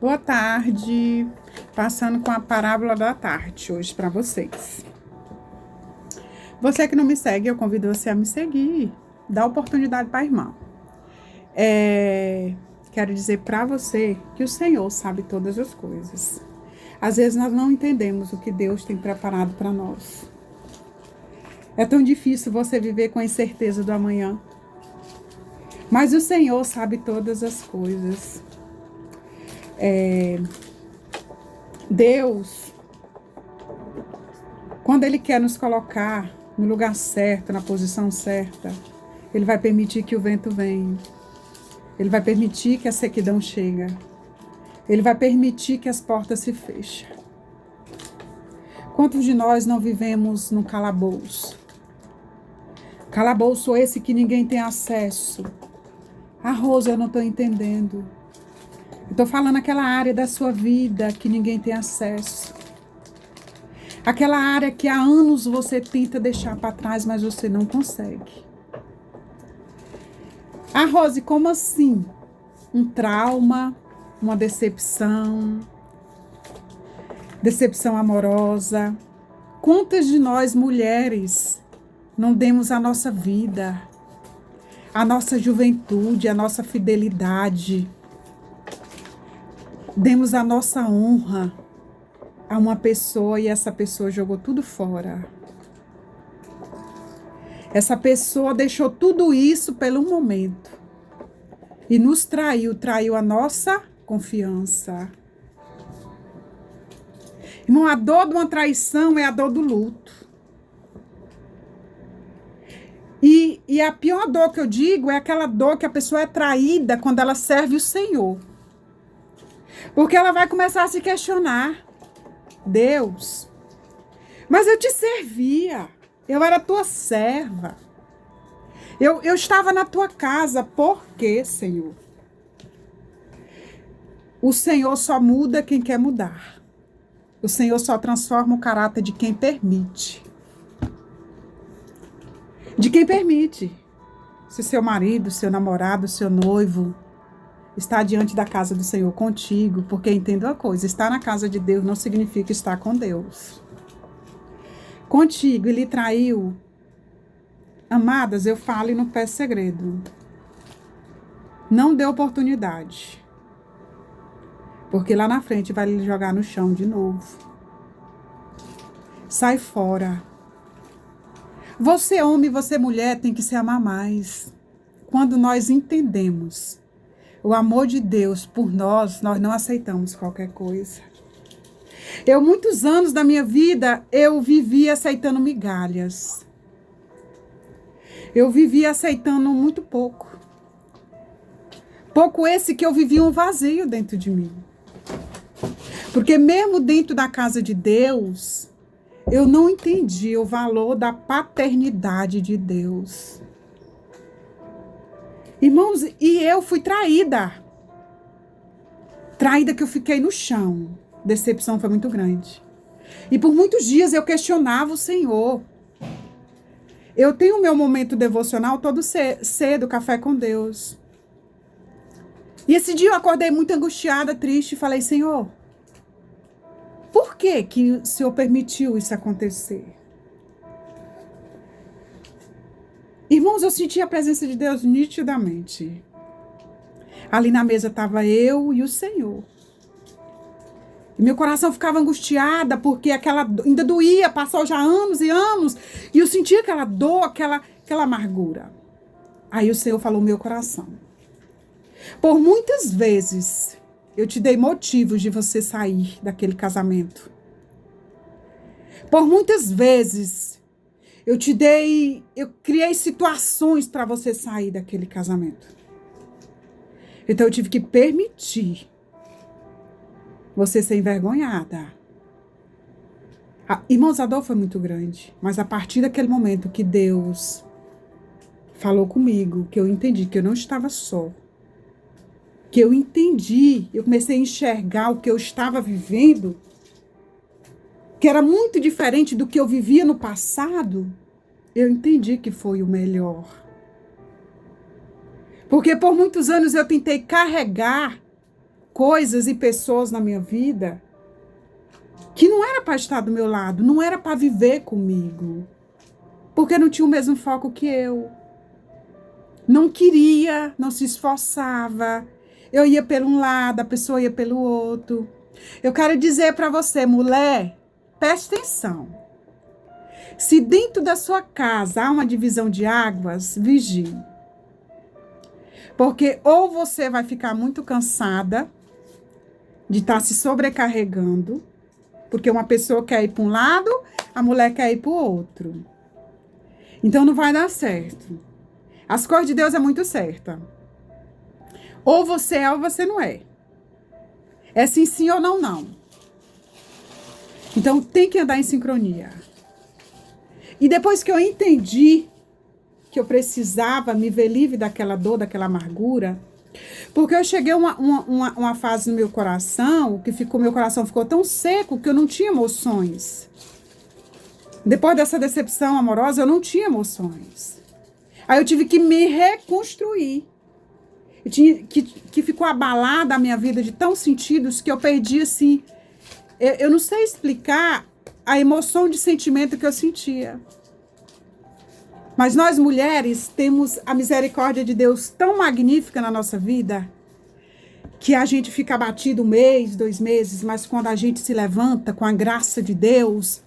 Boa tarde, passando com a parábola da tarde hoje para vocês. Você que não me segue, eu convido você a me seguir, dá oportunidade para a irmã. Quero dizer para você que o Senhor sabe todas as coisas. Às vezes nós não entendemos o que Deus tem preparado para nós. É tão difícil você viver com a incerteza do amanhã. Mas o Senhor sabe todas as coisas. Deus, quando Ele quer nos colocar no lugar certo, na posição certa, Ele vai permitir que o vento venha. Ele vai permitir que a sequidão chegue. Ele vai permitir que as portas se fechem. Quantos de nós não vivemos num calabouço? Calabouço esse que ninguém tem acesso. Rosa, eu não estou entendendo. Eu estou falando aquela área da sua vida que ninguém tem acesso. Aquela área que há anos você tenta deixar para trás, mas você não consegue. Rose, como assim? Um trauma, uma decepção amorosa. Quantas de nós, mulheres, não demos a nossa vida, a nossa juventude, a nossa fidelidade, demos a nossa honra a uma pessoa e essa pessoa jogou tudo fora. Essa pessoa deixou tudo isso pelo momento e nos traiu a nossa confiança. Irmão, a dor de uma traição é a dor do luto. E a pior dor que eu digo é aquela dor que a pessoa é traída quando ela serve o Senhor. Porque ela vai começar a se questionar. Deus, mas eu te servia. Eu era tua serva. Eu estava na tua casa. Por quê, Senhor? O Senhor só muda quem quer mudar. O Senhor só transforma o caráter de quem permite. De quem permite. Se seu marido, seu namorado, seu noivo está diante da casa do Senhor contigo, porque entenda uma coisa, estar na casa de Deus não significa estar com Deus. Contigo, ele traiu. Amadas, eu falo e não peço segredo. Não dê oportunidade. Porque lá na frente vai lhe jogar no chão de novo. Sai fora. Você homem, você mulher tem que se amar mais. Quando nós entendemos o amor de Deus por nós, nós não aceitamos qualquer coisa. Muitos anos da minha vida, eu vivi aceitando migalhas. Eu vivi aceitando muito pouco. Pouco esse que eu vivi um vazio dentro de mim. Porque mesmo dentro da casa de Deus, eu não entendi o valor da paternidade de Deus. Irmãos, e eu fui traída. Traída que eu fiquei no chão. Decepção foi muito grande. E por muitos dias eu questionava o Senhor. Eu tenho o meu momento devocional todo cedo, café com Deus. E esse dia eu acordei muito angustiada, triste, e falei, Senhor, por que o Senhor permitiu isso acontecer? Irmãos, eu senti a presença de Deus nitidamente. Ali na mesa estava eu e o Senhor. E meu coração ficava angustiada, porque aquela ainda doía, passou já anos e anos, e eu sentia aquela dor, aquela amargura. Aí o Senhor falou no meu coração. Por muitas vezes, eu te dei motivos de você sair daquele casamento. Por muitas vezes, eu criei situações para você sair daquele casamento. Então eu tive que permitir você ser envergonhada. Irmãos, a dor foi muito grande, mas a partir daquele momento que Deus falou comigo, que eu entendi que eu não estava só, que eu entendi, eu comecei a enxergar o que eu estava vivendo, que era muito diferente do que eu vivia no passado, eu entendi que foi o melhor. Porque por muitos anos eu tentei carregar coisas e pessoas na minha vida que não era para estar do meu lado, não era para viver comigo, porque não tinha o mesmo foco que eu. Não queria, não se esforçava. Eu ia pelo um lado, a pessoa ia pelo outro. Eu quero dizer para você, mulher, preste atenção. Se dentro da sua casa há uma divisão de águas, vigie. Porque ou você vai ficar muito cansada de estar se sobrecarregando, porque uma pessoa quer ir para um lado, a mulher quer ir para o outro. Então não vai dar certo. As coisas de Deus é muito certa. Ou você é ou você não é. É sim, sim ou não, não. Então tem que andar em sincronia. E depois que eu entendi que eu precisava me ver livre daquela dor, daquela amargura, porque eu cheguei a uma fase no meu coração, meu coração ficou tão seco que eu não tinha emoções. Depois dessa decepção amorosa, eu não tinha emoções. Aí eu tive que me reconstruir. Que ficou abalada a minha vida de tão sentidos que eu perdi, assim, eu não sei explicar a emoção de sentimento que eu sentia. Mas nós mulheres temos a misericórdia de Deus tão magnífica na nossa vida, que a gente fica abatido 1 mês, 2 meses, mas quando a gente se levanta com a graça de Deus,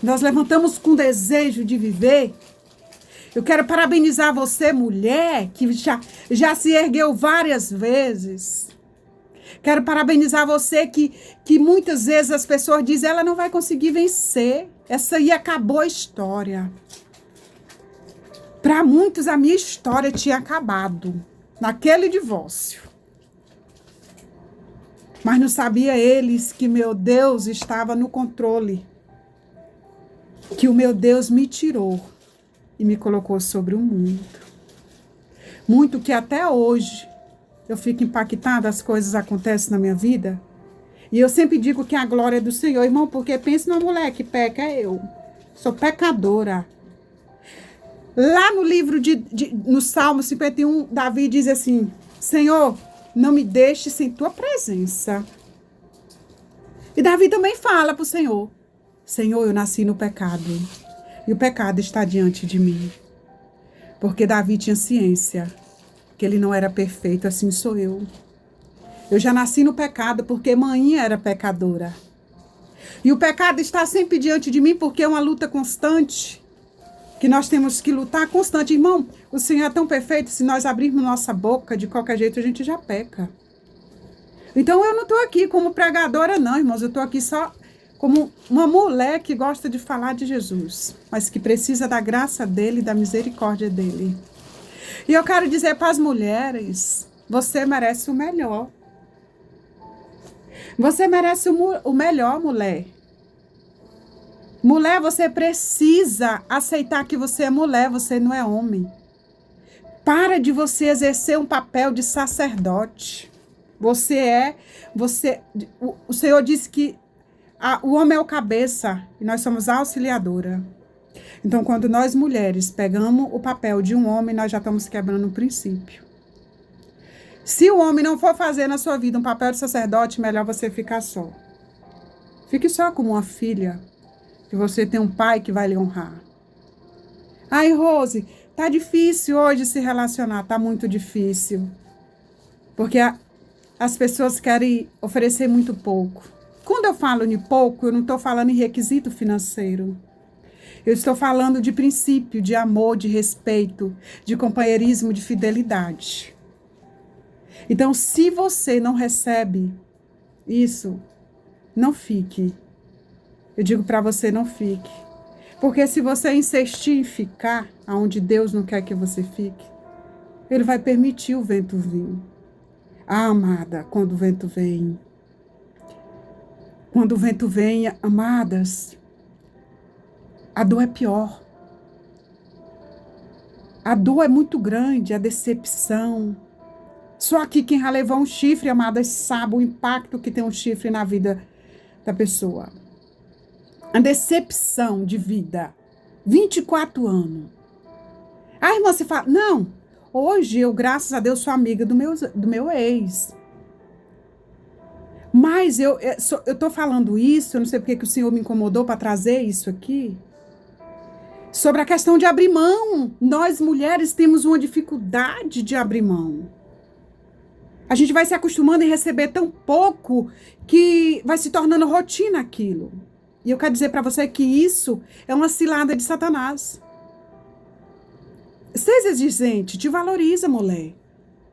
nós levantamos com desejo de viver. Eu quero parabenizar você, mulher, que já se ergueu várias vezes. Quero parabenizar você que muitas vezes as pessoas dizem, ela não vai conseguir vencer. Essa aí acabou a história. Para muitos, a minha história tinha acabado naquele divórcio. Mas não sabia eles que meu Deus estava no controle. Que o meu Deus me tirou e me colocou sobre o mundo. Muito que até hoje eu fico impactada, as coisas acontecem na minha vida. E eu sempre digo que a glória é do Senhor, irmão, porque pensa numa mulher que peca, é eu. Sou pecadora. Lá no livro no Salmo 51, Davi diz assim, Senhor, não me deixe sem tua presença. E Davi também fala para o Senhor, Senhor, eu nasci no pecado. E o pecado está diante de mim. Porque Davi tinha ciência que ele não era perfeito, assim sou eu. Eu já nasci no pecado porque mãe era pecadora. E o pecado está sempre diante de mim porque é uma luta constante. Que nós temos que lutar constante. Irmão, o Senhor é tão perfeito, se nós abrirmos nossa boca, de qualquer jeito a gente já peca. Então eu não estou aqui como pregadora não, irmãos. Eu estou aqui só como uma mulher que gosta de falar de Jesus, mas que precisa da graça dele e da misericórdia dele. E eu quero dizer para as mulheres, você merece o melhor. Você merece o melhor, mulher. Mulher, você precisa aceitar que você é mulher, você não é homem. Para de você exercer um papel de sacerdote. O Senhor disse que o homem é o cabeça e nós somos a auxiliadora. Então, quando nós mulheres pegamos o papel de um homem, nós já estamos quebrando um princípio. Se o homem não for fazer na sua vida um papel de sacerdote, melhor você ficar só. Fique só como uma filha, que você tem um pai que vai lhe honrar. Ai, Rose, tá difícil hoje se relacionar, tá muito difícil. Porque as pessoas querem oferecer muito pouco. Quando eu falo em pouco, eu não estou falando em requisito financeiro. Eu estou falando de princípio, de amor, de respeito, de companheirismo, de fidelidade. Então, se você não recebe isso, não fique. Eu digo para você, não fique. Porque se você insistir em ficar onde Deus não quer que você fique, Ele vai permitir o vento vir. Ah, amada, quando o vento vem. Quando o vento vem, amadas, a dor é pior. A dor é muito grande, a decepção. Só que quem já levou um chifre, amadas, sabe o impacto que tem um chifre na vida da pessoa. A decepção de vida. 24 anos. A irmã se fala, não, hoje eu, graças a Deus, sou amiga do meu ex. Mas eu estou falando isso, eu não sei porque que o Senhor me incomodou para trazer isso aqui, sobre a questão de abrir mão. Nós, mulheres, temos uma dificuldade de abrir mão. A gente vai se acostumando em receber tão pouco que vai se tornando rotina aquilo. E eu quero dizer para você que isso é uma cilada de Satanás. Seja exigente, te valoriza, mulher.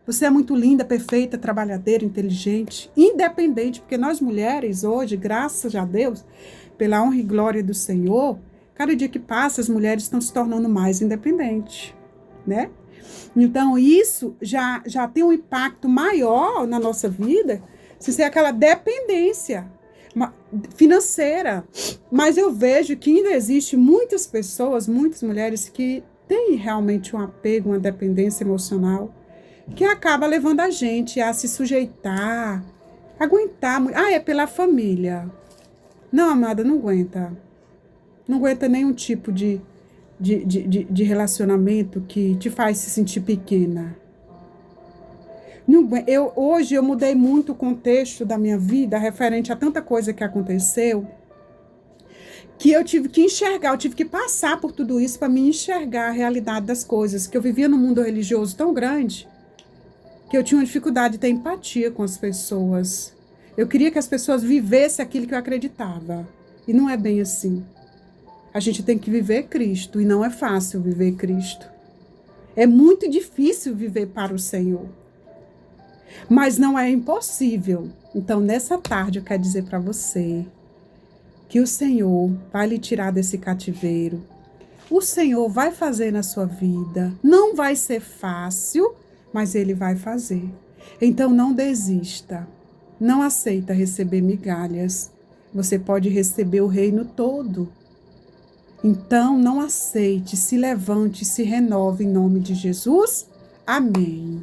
Você é muito linda, perfeita, trabalhadeira, inteligente, independente, porque nós mulheres hoje, graças a Deus, pela honra e glória do Senhor, cada dia que passa as mulheres estão se tornando mais independentes, né? Então isso já tem um impacto maior na nossa vida, se ser aquela dependência financeira. Mas eu vejo que ainda existe muitas pessoas, muitas mulheres que têm realmente um apego, uma dependência emocional, que acaba levando a gente a se sujeitar, aguentar. É pela família. Não, amada, não aguenta. Não aguenta nenhum tipo de relacionamento que te faz se sentir pequena. Hoje eu mudei muito o contexto da minha vida referente a tanta coisa que aconteceu, que eu tive que enxergar, eu tive que passar por tudo isso para me enxergar a realidade das coisas, que eu vivia num mundo religioso tão grande que eu tinha uma dificuldade de ter empatia com as pessoas. Eu queria que as pessoas vivessem aquilo que eu acreditava. E não é bem assim. A gente tem que viver Cristo, e não é fácil viver Cristo. É muito difícil viver para o Senhor. Mas não é impossível. Então, nessa tarde, eu quero dizer para você que o Senhor vai lhe tirar desse cativeiro. O Senhor vai fazer na sua vida. Não vai ser fácil, mas Ele vai fazer. Então, não desista. Não aceita receber migalhas. Você pode receber o reino todo. Então, não aceite, se levante, se renove em nome de Jesus. Amém.